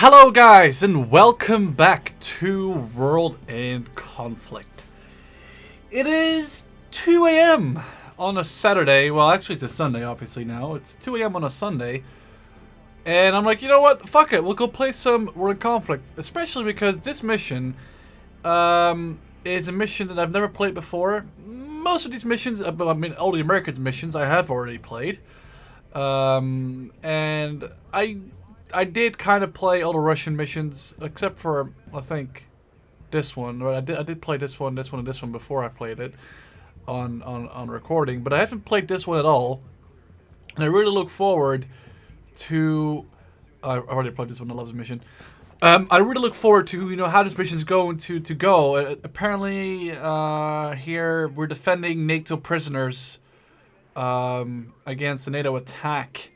Hello guys and welcome back to World in Conflict. It is 2 a.m. on a Saturday. Well, actually it's a Sunday obviously now. It's 2 a.m. on a Sunday. And I'm like, you know what? Fuck it. We'll go play some World in Conflict. Especially because this mission is a mission that I've never played before. Most of these missions, I mean all the Americans missions I have already played. And I did kind of play all the Russian missions, except for, I think, this one. But I did play this one, and this one before I played it on recording. But I haven't played this one at all. And I really look forward to... I already played this one, I love this mission. I really look forward to, you know, how this mission is going to go. Apparently, here, we're defending NATO prisoners against a NATO attack.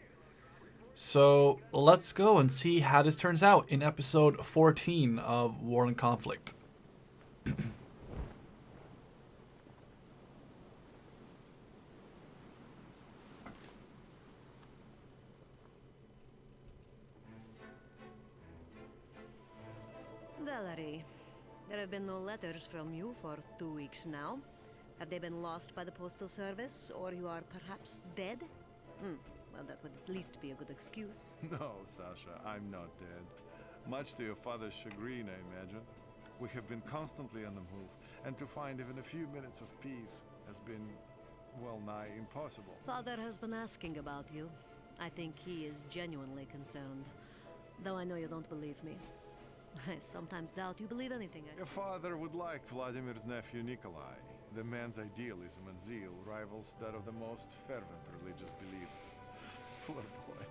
So let's go and see how this turns out in episode 14 of War and Conflict. Valerie, there have been no letters from you for 2 weeks now. Have they been lost by the postal service, or you are perhaps dead? Well, that would at least be a good excuse. No, Sasha, I'm not dead. Much to your father's chagrin, I imagine. We have been constantly on the move, and to find even a few minutes of peace has been, well, nigh impossible. Father has been asking about you. I think he is genuinely concerned. Though I know you don't believe me. I sometimes doubt you believe anything I say. Your father would like Vladimir's nephew Nikolai. The man's idealism and zeal rivals that of the most fervent religious believer. Poor boy.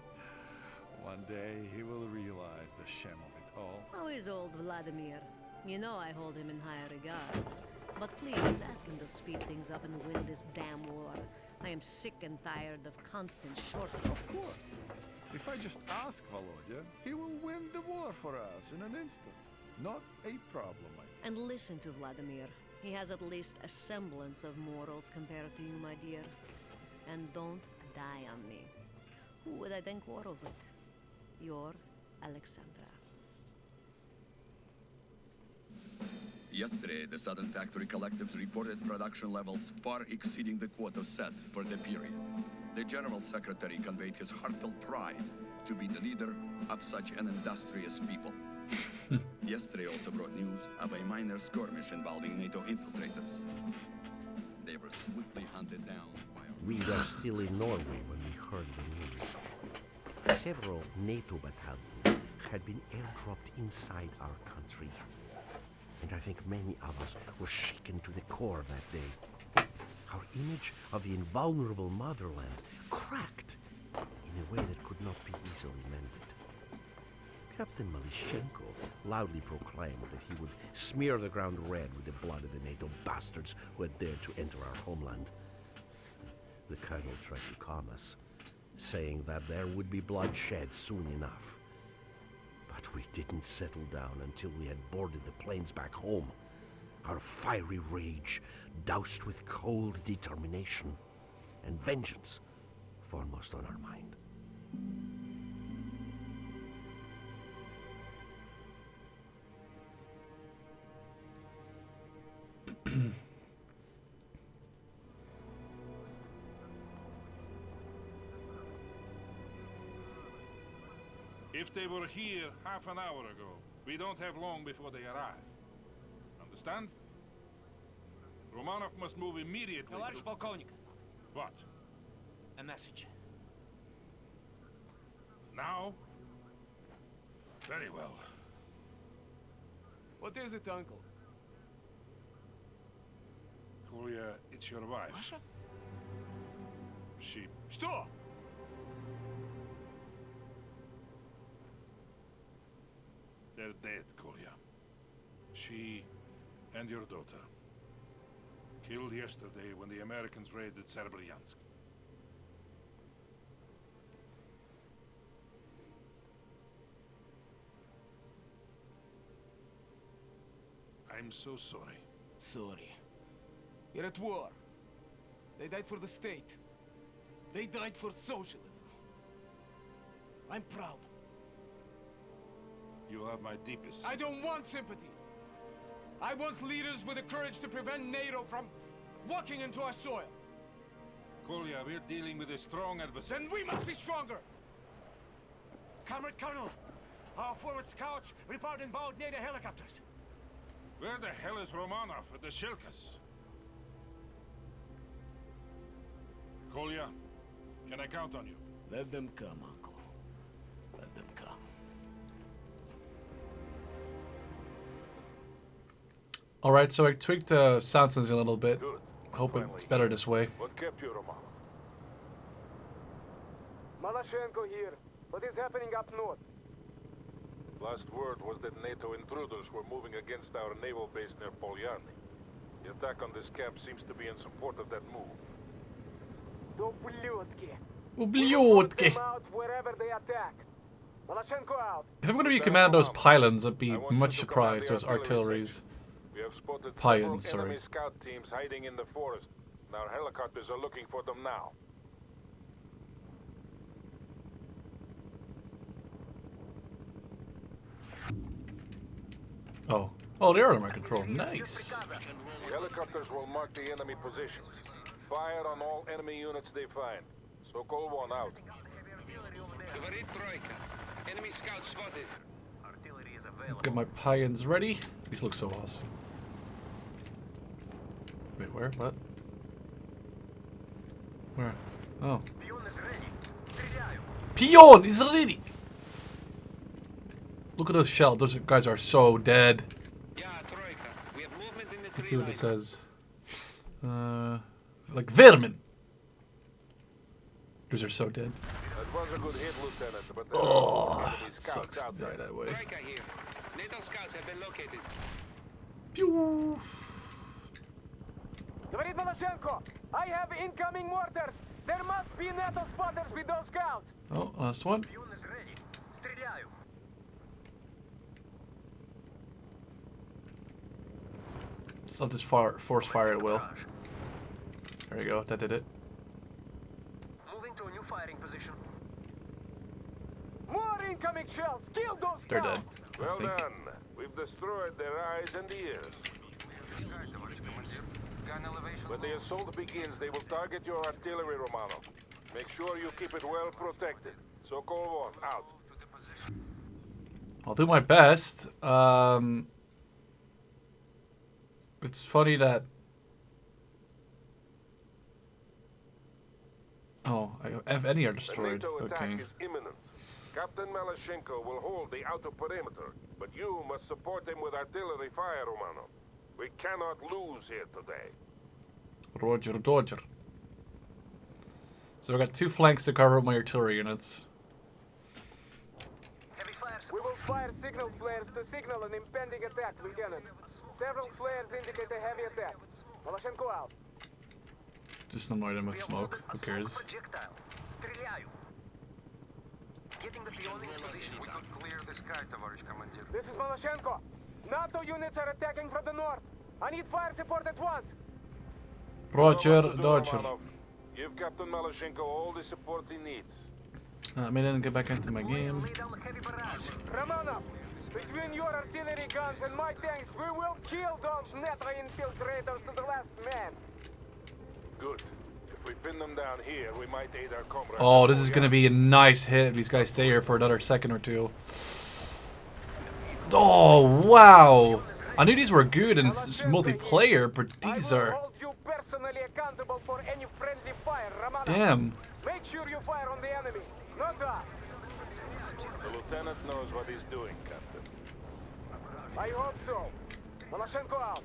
One day he will realize the shame of it all. How is old Vladimir? You know I hold him in high regard. But please ask him to speed things up and win this damn war. I am sick and tired of constant shortcuts. Of course. If I just ask Volodya, he will win the war for us in an instant. Not a problem, I... And listen to Vladimir. He has at least a semblance of morals compared to you, my dear. And don't die on me. Who would I then quarrel with? Your Alexandra. Yesterday, the Southern Factory Collectives reported production levels far exceeding the quota set for the period. The General Secretary conveyed his heartfelt pride to be the leader of such an industrious people. Yesterday also brought news of a minor skirmish involving NATO infiltrators. They were swiftly hunted down by a... We were still in Norway when we heard the news. Several NATO battalions had been airdropped inside our country. And I think many of us were shaken to the core that day. Our image of the invulnerable motherland cracked in a way that could not be easily mended. Captain Malishenko loudly proclaimed that he would smear the ground red with the blood of the NATO bastards who had dared to enter our homeland. The colonel tried to calm us, saying that there would be bloodshed soon enough. But we didn't settle down until we had boarded the planes back home, our fiery rage doused with cold determination, and vengeance foremost on our mind. If they were here half an hour ago, we don't have long before they arrive. Understand? Romanov must move immediately. Товарищ полковник, What? a message. Now? Very well. What is it, uncle? Kolya, it's your wife. Masha? She... Что? They're dead, Kolya. She and your daughter. Killed yesterday when the Americans raided Serbryansk. I'm so sorry. Sorry. You're at war. They died for the state. They died for socialism. I'm proud. You have my deepest. I don't want sympathy. I want leaders with the courage to prevent NATO from walking into our soil. Kolya, we're dealing with a strong adversary. Then we must be stronger. Comrade Colonel, our forward scouts report inbound NATO helicopters. Where the hell is Romanov at the Shilkas? Kolya, can I count on you? Let them come, Uncle. Let them come. Alright, so I tweaked the sound sensing a little bit. Good. Hope it's better this way. What kept you, Romanov? Malashenko here. What is happening up north? Last word was that NATO intruders were moving against our naval base near Polyarny. The attack on this camp seems to be in support of that move. Ублюдки! Wherever they attack. Malashenko out. If I'm gonna be commanding those pylons, I'd be much surprised there's artilleries. We have spotted Pylons, several sorry. enemy scout teams hiding in the forest. And our helicopters are looking for them now. Oh. Oh, they are under my control. Nice. The helicopters will mark the enemy positions. Fire on all enemy units they find. Sokol 1 out. Говорит тройка. Enemy scout spotted. Get my pylons ready. These look so awesome. Wait, where? What? Where? Oh. Pion is ready! Look at those shells. Those guys are so dead. Yeah, тройка. We have movement in the Let's see tree what it line. says. Like vermin. Those are so dead. That was a good hit, Lieutenant, but there Oh, are enemy it scouts sucks to out die there. that way. Trojka here. NATO scouts have been located. Pew. Говорит Malashenko. I have incoming mortars. There must be NATO spotters with those scouts. Oh, last one. So I'll just force fire at will. There you go. That did it. Moving to a new firing position. More incoming shells. Kill those They're scouts. dead. Well I think. done. We've destroyed their eyes and ears. When the assault begins, they will target your artillery, Romanov. Make sure you keep it well protected. Sokol 1 out. I'll do my best. It's funny that. Oh, if any are The destroyed. NATO attack Okay. is imminent. Captain Malashenko will hold the outer perimeter, but you must support him with artillery fire, Romanov. We cannot lose here today. Roger, Dodger. So I got 2 flanks to cover up my artillery units. Heavy fire We will fire signal flares to signal an impending attack, Lieutenant. Several flares indicate a heavy attack. Malashenko out. Just annoy them with smoke. Who cares? projectile. Стреляю. Getting the peon in position. We could clear the sky, товарищ командир. This is Malashenko. NATO units are attacking from the north. I need fire support at once. Roger, You know what to do, Dodger. Romanov. Give Captain Malashenko all the support he needs. Let me then get back into my game. Lay down heavy barrage. Romanov, between your artillery guns and my tanks, we will kill those NATO infiltrators to the last man. Good. If we pin them down here, we might aid our comrades. Oh, this is gonna be a nice hit if these guys stay here for another second or two. Oh, wow! I knew these were good in multiplayer, but these I will are... hold you personally accountable for any friendly fire, Romanov. Damn. Make sure you fire on the enemy, not us. The lieutenant knows what he's doing, Captain. I hope so. Malashenko out.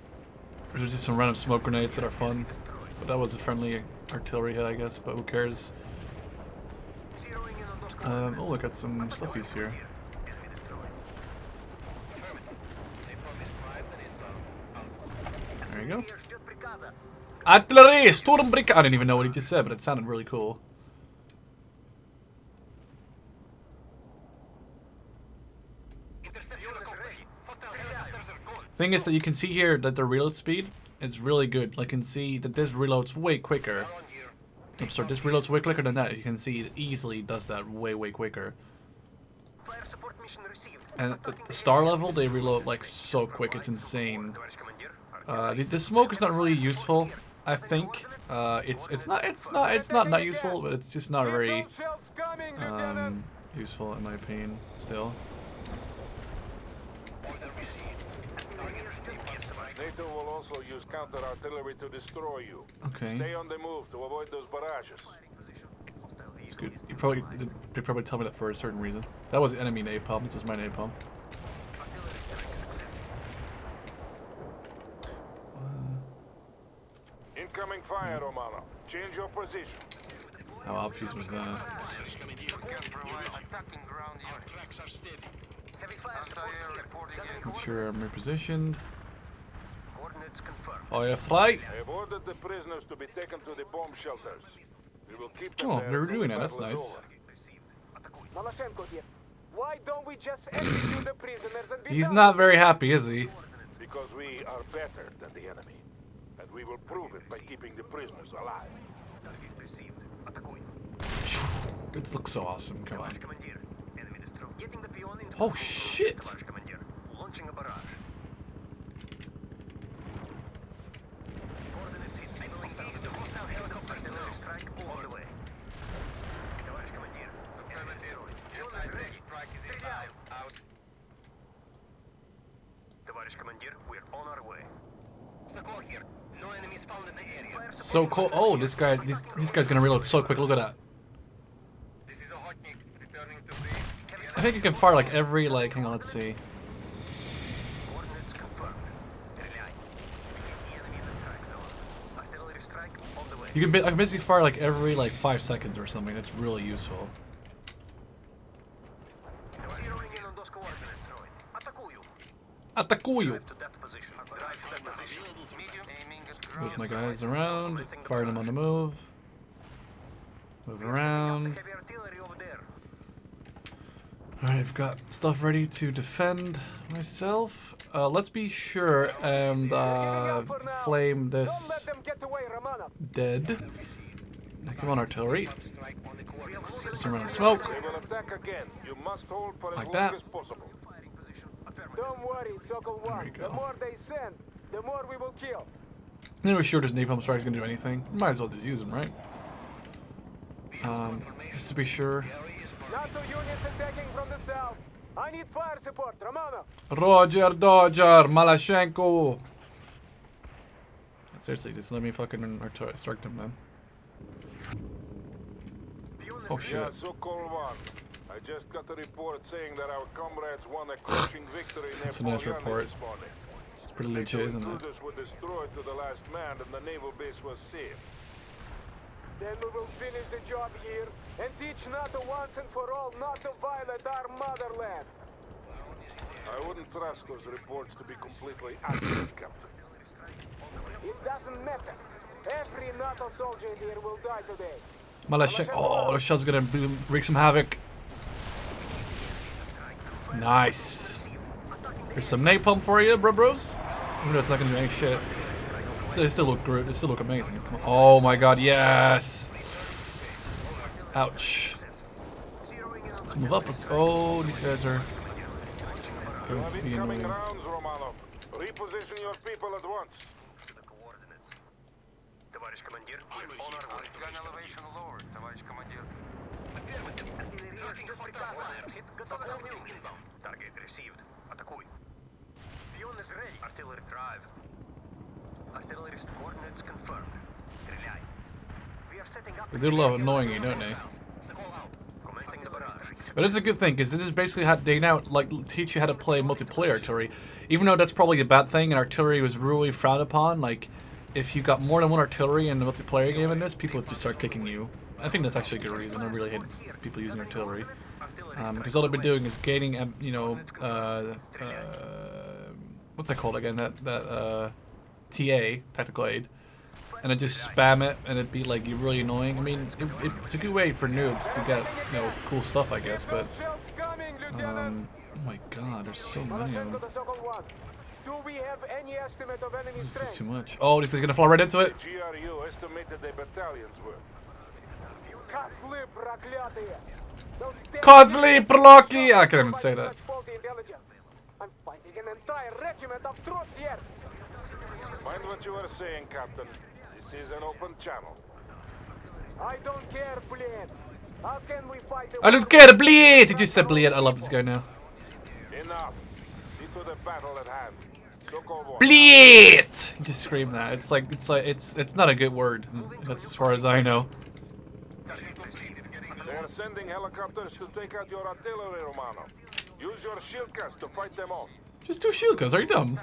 There's just some random smoke grenades that are fun. But that was a friendly artillery hit, I guess, but who cares? Zeroing in on those Oh, look at some stuffies here. There you go. ждет приказа. Artillery! Sturmbrick! I didn't even know what he just said, but it sounded really cool. Thing is that you can see here that the reload speed is really good. Like, you can see that this reloads way quicker. I'm sorry, this reloads way quicker than that. You can see it easily does that way quicker. Fire support mission received. And at the star level, they reload like so quick. It's insane. The smoke is not really useful. I think it's not useful, but it's just not very useful in my opinion. Still. NATO will also use counter-artillery to destroy you. Okay. Stay on the move to avoid those barrages. It's good. They probably tell me that for a certain reason. That was enemy napalm. This was my napalm. Incoming fire, Romano. Change your position. How obvious was that? Make sure I'm repositioned. Fire flight. I have ordered the prisoners to be taken to the bomb shelters. We will keep them Oh, there they're until doing the that. That's battle is nice. Maloshenko, why don't we just execute the prisoners and be He's done? not very happy, is he? Because we are better than the enemy. And we will prove it by keeping the prisoners alive. It looks so awesome. Come on. Oh shit! So cool. Oh, this guy's gonna reload so quick. Look at that. I think you can fire like every hang on, let's see. I can basically fire like every 5 seconds or something. It's really useful. Atakuyu. Move my guys around. Fire them on the move. Move around. Alright, I've got stuff ready to defend myself. Let's be sure and flame this dead. Now, come on, artillery. Some amount of smoke. Like that. Don't worry, Sokol 1. The more they send, the more we will kill. I'm not sure this napalm strike's gonna do anything. Might as well just use them, right? Just to be sure. NATO units attacking from the south. I need fire support, Romano. Roger, Dodger, Maloshenko. Seriously, just let me fucking strike them, man. Oh shit. Yeah, Sokol 1. I just got a report saying that our comrades won a crushing victory in That's a nice report. this morning. It's pretty legit, isn't it? Intruders were destroyed to the last man, and the naval base was safe. Then we will finish the job here and teach NATO once and for all not to violate our motherland. I wouldn't trust those reports to be completely accurate, Captain. It doesn't matter. Every NATO soldier here will die today. Maloshenko. Oh, the shot's gonna wreak some havoc. Nice. Here's some napalm for you, bros. Even though it's not gonna do any shit. They still look good. They still look amazing. Come on. Oh my god, yes. Ouch. Let's move up. Let's. Oh, these guys are going to be annoying. Reposition your people at once. Target received. Атакуй. Pion is ready. Artillery drive. Artillery's coordinates confirmed. Стреляй. We are setting up. They do love annoying you, don't they? Commencing the barrage. But it's a good thing because this is basically how they now teach you how to play multiplayer artillery. Even though that's probably a bad thing, and artillery was really frowned upon. Like, if you got more than one artillery in the multiplayer game in this, people would just start kicking you. I think that's actually a good reason. I really hate people using artillery. Because all they've been doing is gaining, what's that called again? That TA, tactical aid, and then just spam it, and it'd be like really annoying. I mean, it's a good way for noobs to get cool stuff, I guess. But oh my god, there's so many of them. Do we have any estimate of enemy This is strength? too much. Oh, this is gonna fall right into it. GRU estimated a battalion's worth. Козлы проклятые! Those Kozli Proloki! I can't even say that. faulty intelligence. taking an entire regiment of troops here. Mind what you are saying, Captain. This is an open channel. I don't care, Blade. How can we fight the I don't care, bleed! Did you say bleed? I love this guy now. Enough. See to the battle at hand. Bleed! You just scream that. It's not a good word. That's as far as I know. They are sending helicopters to take out your artillery, Romano. Use your shield cast to fight them off. Just two shield guns, are you dumb?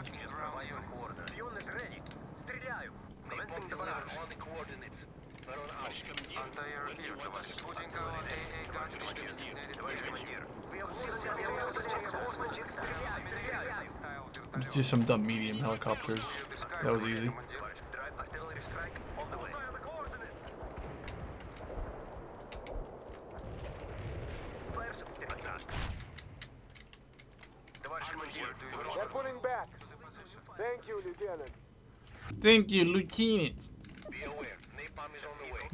It's just some dumb medium helicopters. That was easy. They're pulling back. Thank you, Lieutenant. Thank you, Lieutenant.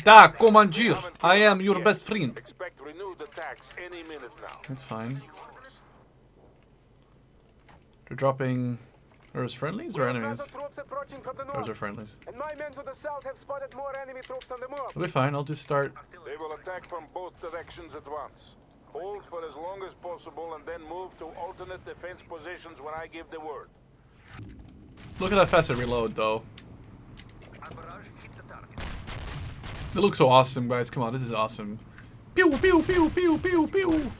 Da, Commander. I am your best friend. Expect renewed attacks any minute now. That's fine. They're dropping. Those friendlies or enemies? Those are friendlies. And my men to the south have spotted more enemy troops on the move. It'll be fine. I'll just start. They will attack from both directions at once. Hold for as long as possible and then move to alternate defense positions when I give the word. Look at how fast I reload, though. It looks so awesome, guys. Come on, this is awesome. Pew, pew, pew, pew, pew, pew.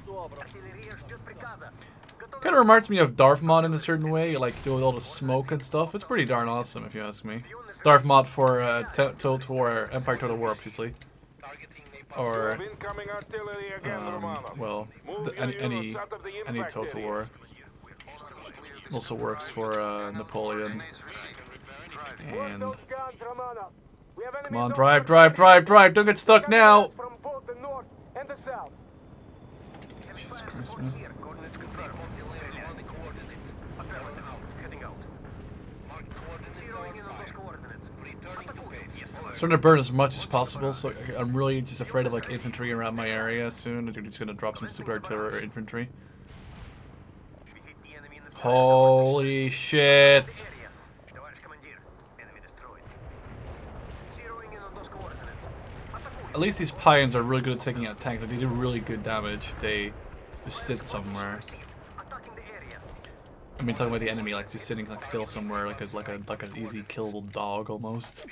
Kind of reminds me of Darth Mod in a certain way, like with all the smoke and stuff. It's pretty darn awesome, if you ask me. Darth Mod for Total War, Empire Total War, obviously. Or, any Total War. Also works for Napoleon. And come on, drive, drive, drive, drive! Don't get stuck now. Jesus Christ, man. I'm starting to burn as much as possible, so I'm really just afraid of like infantry around my area soon. They're just gonna drop some super artillery or infantry. Holy shit! At least these Pions are really good at taking out tanks. Like, they do really good damage if they just sit somewhere. I mean, talking about the enemy, like just sitting like still somewhere, like an easy killable dog almost.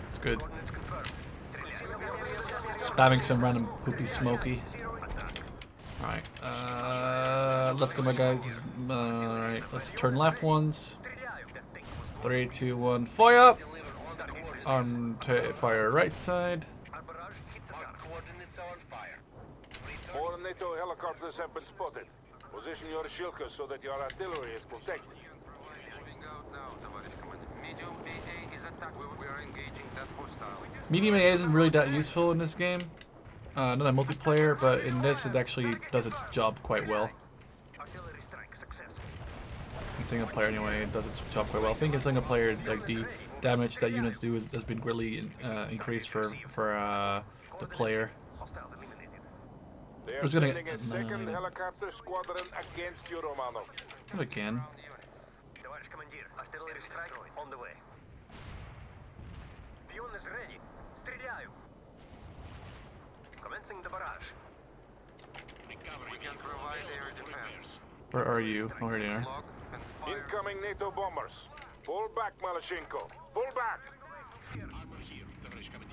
It's good. Spamming some random poopy smoky. Alright, let's go, my guys. Alright, let's turn left once. 3, 2, 1, fire up! Fire right side. More NATO helicopters have been spotted. Position your shilkers so that your artillery is protected. Medium AA isn't really that useful in this game. Not a multiplayer, but in this it actually does its job quite well. In single player anyway, it does its job quite well. I think in single player, like the damage that units do has been greatly increased for the player. They are sending a second helicopter squadron against you, Romano. Again. On the way. Pion is ready. Стреляю. Commencing the barrage. We can provide air defense. Where are you? Oh, here they are. Incoming NATO bombers. Pull back, Malashenko. Pull back.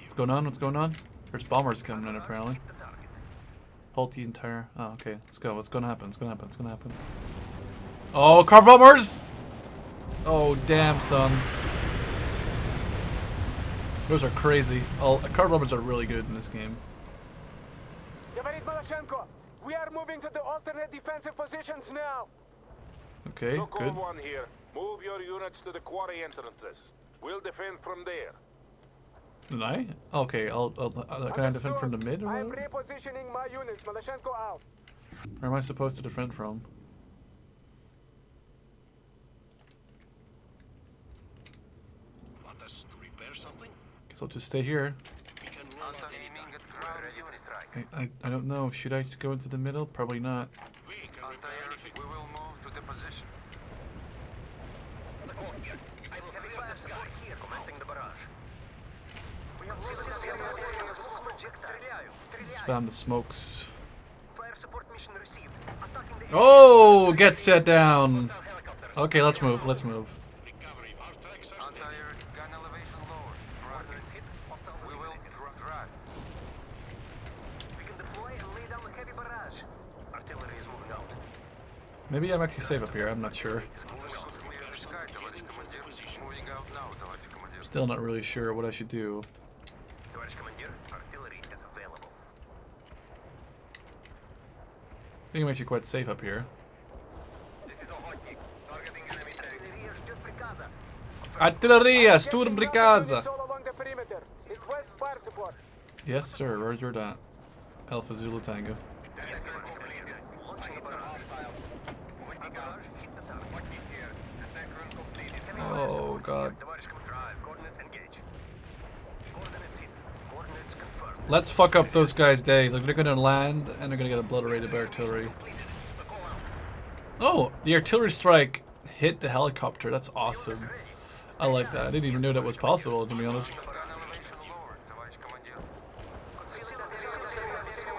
What's going on? What's going on? There's bombers coming in apparently. Halt the entire. Oh, okay. Let's go. What's gonna happen? What's gonna happen? What's gonna happen? Oh, car bombers! Oh, damn, son. Those are crazy. Car bombers are really good in this game. Говорит Malashenko, we are moving to the alternate defensive positions now. Okay, good. One here. Move your units to the quarry entrances. We'll defend from there. Did I? Okay, can I defend from the mid or I'm whatever? repositioning my units. Malashenko out. Where am I supposed to defend from? Want us to repair something? Guess I'll just stay here. We can run I don't know. Should I go into the middle? Probably not. We will move to the position. Heavy fire support here, commencing the barrage. We have Spam the smokes. fire support mission received. Attacking the Oh, get set down. Okay, let's move. Let's move. anti-air gun elevation lower. We will drive. We can deploy and lay down the heavy barrage. Artillery is moving out. Maybe I'm actually safe up here. I'm not sure. Still not really sure what I should do. Artillery is available. I think I'm actually quite safe up here. Artilleria, Sturmbrigade. All along the perimeter. Request fire support. Yes, sir. Roger that. Alpha Zulu Tango. Oh god. Let's fuck up those guys' days. Like, they're gonna land and they're gonna get obliterated by artillery. Oh, the artillery strike hit the helicopter. That's awesome. I like that. I didn't even know that was possible, to be honest.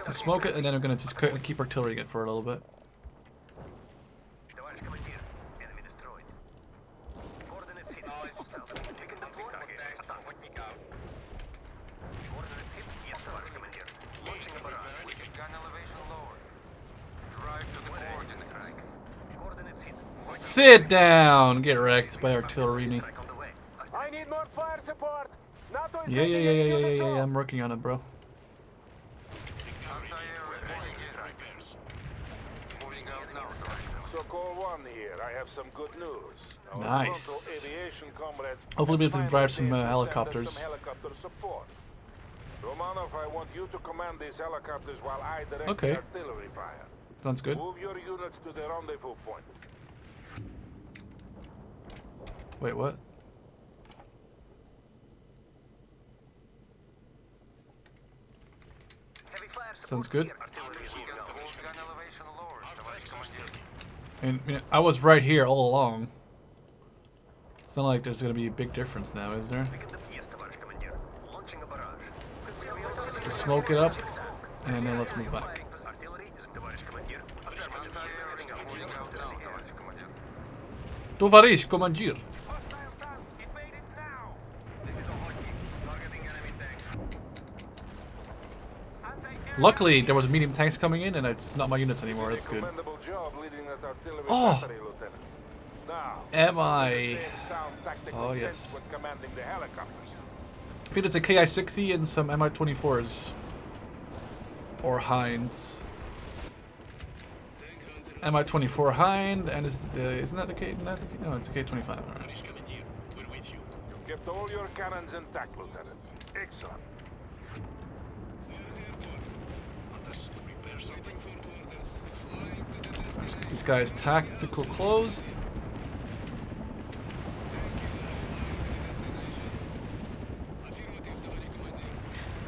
I'll smoke it, and then I'm gonna just keep artillery it for a little bit. Sit down! Get wrecked by artillery. I need more fire support. NATO is Yeah, taking it to the south. I'm working on it, bro. So call one here. I have some good news. Our Nice. Frontal aviation comrades Hopefully we'll be able to drive some finally helicopters. send us some helicopter support. Romanov, I want you to command these helicopters while I direct Okay. the artillery fire. Sounds good. Move your units to the rendezvous point. Wait, what? Sounds good. And I mean, I was right here all along. It's not like there's gonna be a big difference now, is there? Just smoke it up, and then let's move back. Tovarish Commandeer. Luckily, there was medium tanks coming in, and it's not my units anymore. That's good. Commendable job leading that artillery Oh. battery, Lieutenant. Now, Am use I? the same sound tactical Oh, sense yes. when commanding the helicopters. I think it's a KI-60 and some Mi-24s. Or Hinds. Mi-24 Hind, and isn't that the K? Not the K? No, it's a K-25. All right. You kept all your cannons intact, Lieutenant. Excellent. This guy's tactical closed.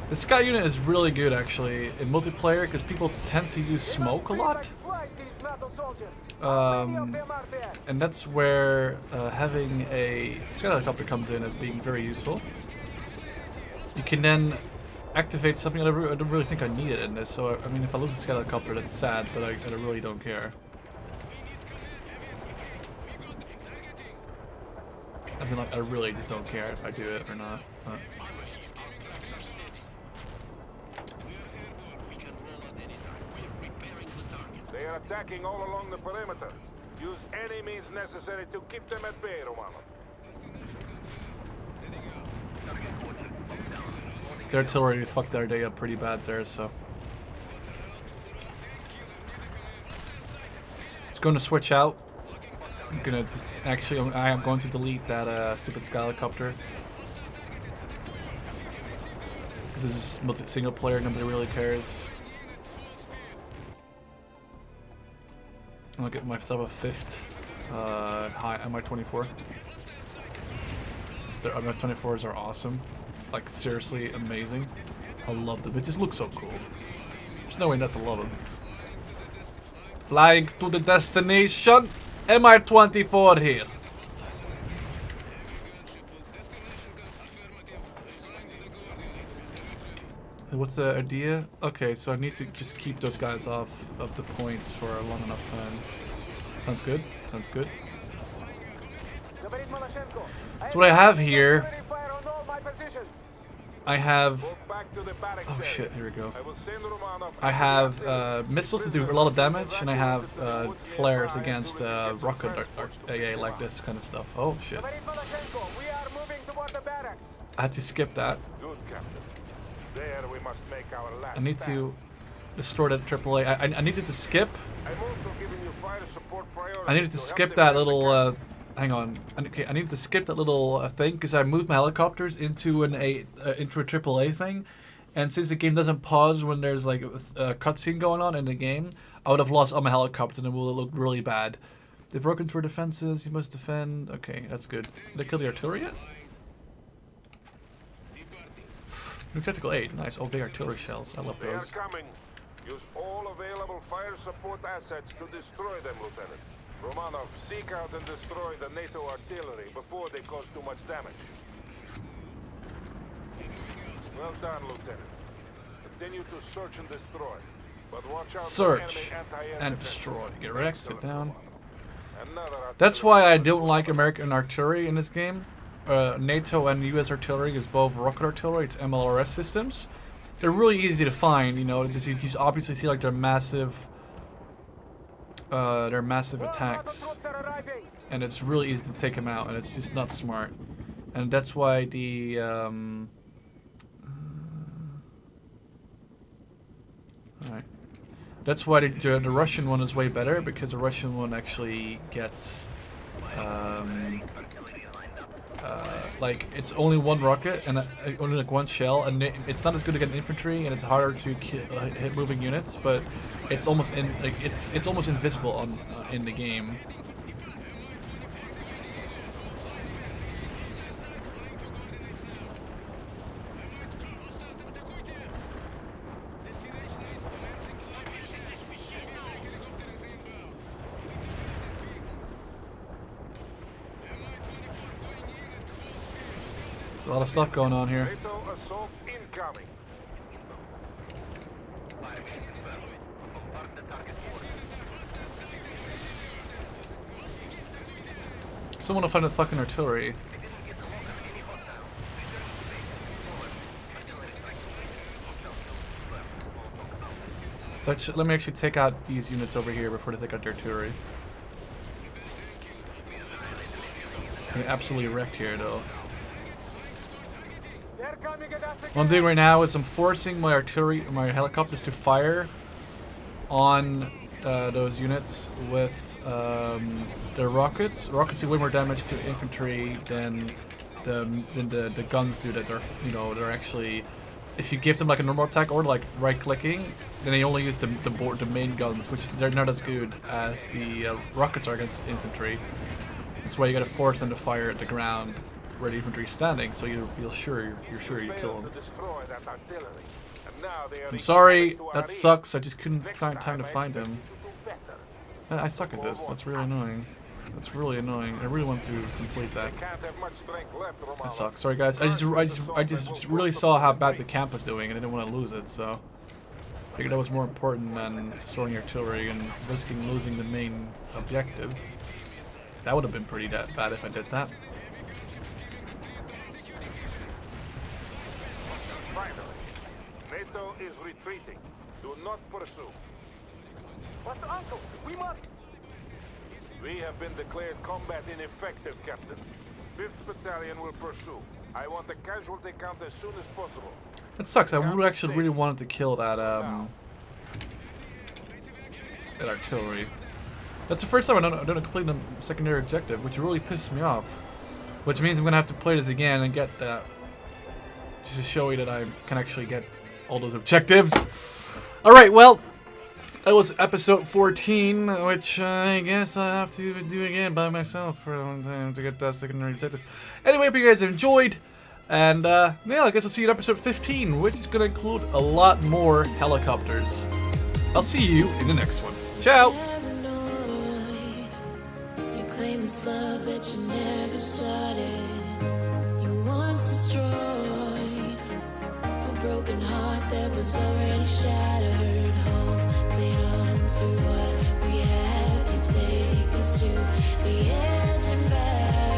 The scout unit is really good actually in multiplayer because people tend to use smoke a lot. And that's where having a scout helicopter comes in as being very useful. You can then activate something that I don't really think I need it in this. So I mean, if I lose a scout helicopter, that's sad, but I really don't care. As in, like, I really just don't care if I do it or not. They are attacking all along the perimeter. Use any means necessary to keep them at bay, Romano. Their artillery fucked their day up pretty bad there, so. It's going to switch out. I'm gonna I am going to delete that stupid sky helicopter. Because this is single player, nobody really cares. I'll get myself a fifth Mi-24. Their Mi-24s are awesome. Like, seriously amazing. I love them. It just looks so cool. There's no way not to love them. Flying to the destination. Mi-24 here. What's the idea? Okay, so I need to just keep those guys off of the points for a long enough time. Sounds good. Sounds good. So what I have here, I have... Oh shit, here we go. I have missiles that do a lot of damage, and I have flares against rocket AA, like this kind of stuff. Oh shit. I had to skip that. I need to destroy that AAA. I needed to skip. I needed to skip that little... hang on. Okay, I needed to skip that little thing because I moved my helicopters into into a AAA thing, and since the game doesn't pause when there's like a cutscene going on in the game, I would have lost all my helicopters and it would look really bad. They've broken through defenses. You must defend. Okay, that's good. Did they kill the artillery yet? New tactical aid. Nice. Oh, big artillery shells. I love those. They are coming. Use all available fire support assets to destroy them, Lieutenant. Romanov, seek out and destroy the NATO artillery before they cause too much damage. Well done, Lieutenant. Continue to search and destroy. But watch out search for enemy and destroy. Get wrecked. Sit down. Another That's why I don't like American artillery in this game. NATO and US artillery is both rocket artillery. It's MLRS systems. They're really easy to find, you know, because you just obviously see like their massive attacks, and it's really easy to take them out, and it's just not smart. And that's why the alright. That's why the Russian one is way better, because the Russian one actually gets like it's only one rocket and only like one shell, and it's not as good against infantry, and it's harder to hit moving units, but it's almost it's almost invisible on in the game. There's a lot of stuff going on here. NATO assault incoming. Someone will find the fucking artillery. So let me actually take out these units over here before they take out the artillery. I'm absolutely wrecked here, though. What I'm doing right now is I'm forcing my helicopters to fire on those units with the rockets. Rockets do way more damage to infantry than the guns do. That they're actually, if you give them like a normal attack or like right-clicking, then they only use the main guns, which they're not as good as the rockets are against infantry. That's why you gotta force them to fire at the ground where the infantry is standing, so you're sure you kill them. I'm sorry, that sucks. I just couldn't find time to find him. I suck at this. That's really annoying. That's really annoying. I really want to complete that. That sucks. Sorry guys. I just really saw how bad the camp was doing, and I didn't want to lose it. So I figured that was more important than destroying artillery and risking losing the main objective. That would have been pretty bad if I did that. NATO is retreating. Do not pursue. But Uncle, we must... We have been declared combat ineffective, Captain. 5th Battalion will pursue. I want a casualty count as soon as possible. That sucks. I would actually really wanted to kill that that artillery. That's the first time I don't complete the secondary objective, which really pisses me off. Which means I'm gonna have to play this again and get that, just to show you that I can actually get all those objectives. Alright, well, that was episode 14, which I guess I have to do again by myself for a long time to get that secondary objective. Anyway, hope you guys enjoyed. And yeah, I guess I'll see you in episode 15, which is gonna include a lot more helicopters. I'll see you in the next one. Ciao! Paranoid. You claim this love that you never started. You once destroyed a broken heart that was already shattered. Holding on to what we have, you take us to the edge and back.